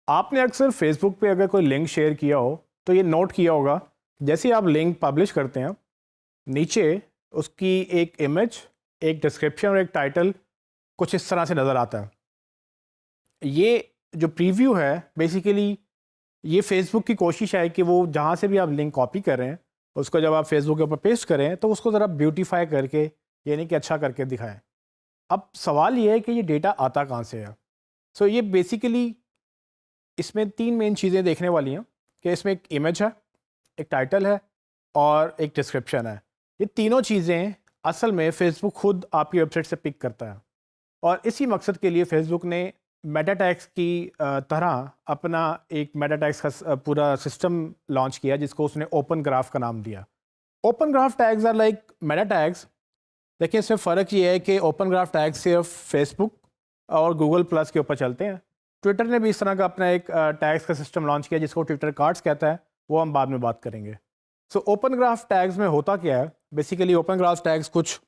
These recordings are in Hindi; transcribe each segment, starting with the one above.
आपने अक्सर फेसबुक पे अगर कोई लिंक शेयर किया हो तो ये नोट किया होगा, जैसे ही आप लिंक पब्लिश करते हैं नीचे उसकी एक इमेज, एक डिस्क्रिप्शन और एक टाइटल कुछ इस तरह से नज़र आता है। ये जो प्रीव्यू है बेसिकली ये फेसबुक की कोशिश है कि वो जहाँ से भी आप लिंक कॉपी कर रहे हैं उसको जब आप फेसबुक के ऊपर पेस्ट करें तो उसको ज़रा ब्यूटीफाई करके, यानी कि अच्छा करके दिखाएं। अब सवाल ये है कि ये डेटा आता कहाँ से है। सो ये बेसिकली इसमें तीन मेन चीज़ें देखने वाली हैं कि इसमें एक इमेज है, एक टाइटल है और एक डिस्क्रिप्शन है। ये तीनों चीज़ें असल में फ़ेसबुक खुद आपकी वेबसाइट से पिक करता है और इसी मकसद के लिए फ़ेसबुक ने मेटा टैग्स की तरह अपना एक मेटा टैग्स का पूरा सिस्टम लॉन्च किया जिसको उसने ओपन ग्राफ का नाम दिया। Open graph tags are like meta tags. देखिए इसमें फ़र्क ये है कि ओपन ग्राफ टैग्स सिर्फ फेसबुक और गूगल प्लस के ऊपर चलते हैं। ट्विटर ने भी इस तरह का अपना एक टैग्स का सिस्टम लॉन्च किया जिसको ट्विटर कार्ड्स कहता है, वो हम बाद में बात करेंगे। सो ओपन ग्राफ टैग्स में होता क्या है, बेसिकली ओपन ग्राफ टैग्स कुछ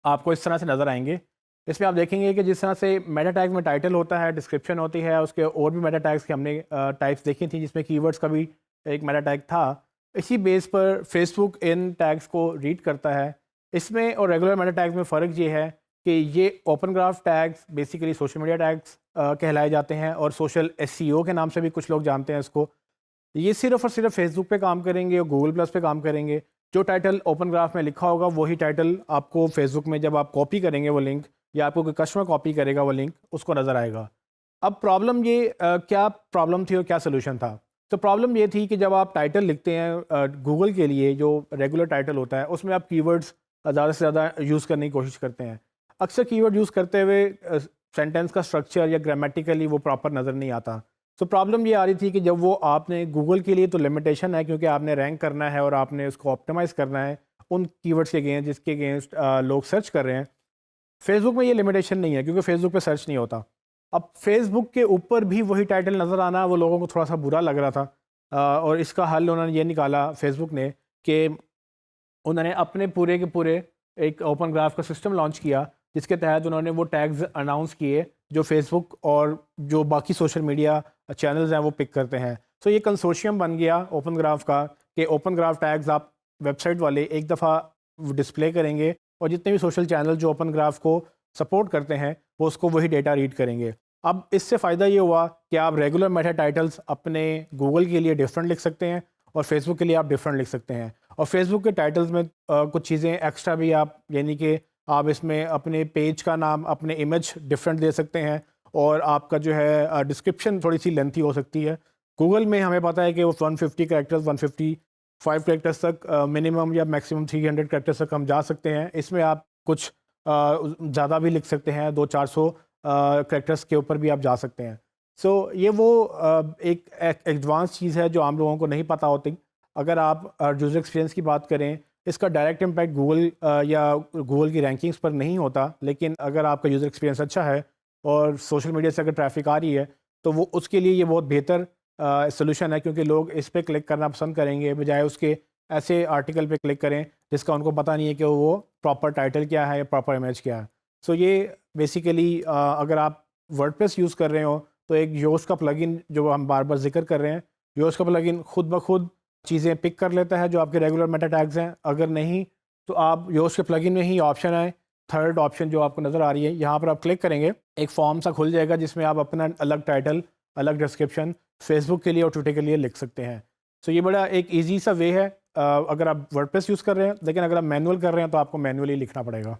आपको इस तरह से नज़र आएंगे। इसमें आप देखेंगे कि जिस तरह से मेटा टैग में टाइटल होता है, डिस्क्रिप्शन होती है, उसके और भी मेटा टैग्स की हमने टाइप्स देखी थी जिसमें कीवर्ड्स का भी एक मेटा टैग था। इसी बेस पर फेसबुक इन टैग्स को रीड करता है। इसमें और रेगुलर मेटा टैग्स में फ़र्क ये है कि ये open graph tags basically social media tags कहलाए जाते हैं और सोशल एसईओ के नाम से भी कुछ लोग जानते हैं इसको। ये सिर्फ और सिर्फ फेसबुक पे काम करेंगे और गूगल प्लस पे काम करेंगे। जो टाइटल ओपन ग्राफ में लिखा होगा वही टाइटल आपको फेसबुक में जब आप कॉपी करेंगे वो लिंक, या आपको कोई कस्टमर कॉपी करेगा वो लिंक, उसको नज़र आएगा। अब प्रॉब्लम ये क्या प्रॉब्लम थी और क्या सोल्यूशन था? तो प्रॉब्लम ये थी कि जब आप टाइटल लिखते हैं गूगल के लिए जो रेगुलर टाइटल होता है उसमें आप कीवर्ड्स ज़्यादा से ज़्यादा यूज़ करने की कोशिश करते हैं। अक्सर कीवर्ड यूज़ करते हुए सेंटेंस का स्ट्रक्चर या ग्रामेटिकली वो प्रॉपर नज़र नहीं आता। तो प्रॉब्लम ये आ रही थी कि जब वो आपने गूगल के लिए तो लिमिटेशन है क्योंकि आपने रैंक करना है और आपने उसको ऑप्टिमाइज़ करना है उन कीवर्ड्स के अगेंस्ट जिसके अगेंस्ट लोग सर्च कर रहे हैं। फेसबुक में ये लिमिटेशन नहीं है क्योंकि फेसबुक पे सर्च नहीं होता। अब फेसबुक के ऊपर भी वही टाइटल नज़र आना वो लोगों को थोड़ा सा बुरा लग रहा था। और इसका हल उन्होंने ये निकाला फेसबुक ने कि उन्होंने अपने पूरे के पूरे एक ओपन ग्राफ का सिस्टम लॉन्च किया जिसके तहत उन्होंने वो टैग्स अनाउंस किए जो फेसबुक और जो बाकी सोशल मीडिया चैनल्स हैं वो पिक करते हैं। तो ये कंसोर्शियम बन गया ओपन ग्राफ का कि ओपन ग्राफ टैग्स आप वेबसाइट वाले एक दफ़ा डिस्प्ले करेंगे और जितने भी सोशल चैनल जो ओपन ग्राफ को सपोर्ट करते हैं वो उसको वही डेटा रीड करेंगे। अब इससे फ़ायदा ये हुआ कि आप रेगुलर मेटा टाइटल्स अपने गूगल के लिए डिफरेंट लिख सकते हैं और फेसबुक के लिए आप डिफरेंट लिख सकते हैं। और फेसबुक के टाइटल्स में कुछ चीज़ें एक्स्ट्रा भी आप, यानी कि आप इसमें अपने पेज का नाम, अपने इमेज डिफरेंट दे सकते हैं और आपका जो है डिस्क्रिप्शन थोड़ी सी लेंथी हो सकती है। गूगल में हमें पता है कि वो 150 कैरेक्टर्स, 155 कैरेक्टर्स तक मिनिमम या मैक्सिमम 300 कैरेक्टर्स तक हम जा सकते हैं। इसमें आप कुछ ज़्यादा भी लिख सकते हैं, 200-400 कैरेक्टर्स के ऊपर भी आप जा सकते हैं। सो ये वो एक एडवांस चीज़ है जो आम लोगों को नहीं पता होती। अगर आप यूज़र एक्सपीरियंस की बात करें, इसका डायरेक्ट इम्पैक्ट गूगल या गूगल की रैंकिंग्स पर नहीं होता, लेकिन अगर आपका यूज़र एक्सपीरियंस अच्छा है और सोशल मीडिया से अगर ट्रैफिक आ रही है तो वो उसके लिए ये बहुत बेहतर सोल्यूशन है क्योंकि लोग इस पे क्लिक करना पसंद करेंगे बजाय उसके ऐसे आर्टिकल पे क्लिक करें जिसका उनको पता नहीं है कि वो प्रॉपर टाइटल क्या है या प्रॉपर इमेज क्या है। सो ये बेसिकली अगर आप वर्डप्रेस यूज़ कर रहे हो तो एक योस्ट का प्लगइन जो हम बार बार जिक्र कर रहे हैं, योस्ट का प्लगइन खुद ब खुद चीज़ें पिक कर लेता है जो आपके रेगुलर मेटा टैग्स हैं। अगर नहीं तो आप योस्ट के प्लगइन में ही ऑप्शन है, थर्ड ऑप्शन जो आपको नज़र आ रही है, यहाँ पर आप क्लिक करेंगे एक फॉर्म सा खुल जाएगा जिसमें आप अपना अलग टाइटल, अलग डिस्क्रिप्शन फेसबुक के लिए और ट्विटर के लिए लिख सकते हैं। सो ये बड़ा एक ईजी सा वे है अगर आप वर्डप्रेस यूज़ कर रहे हैं, लेकिन अगर आप मैनुअल कर रहे हैं तो आपको मैनुअली लिखना पड़ेगा।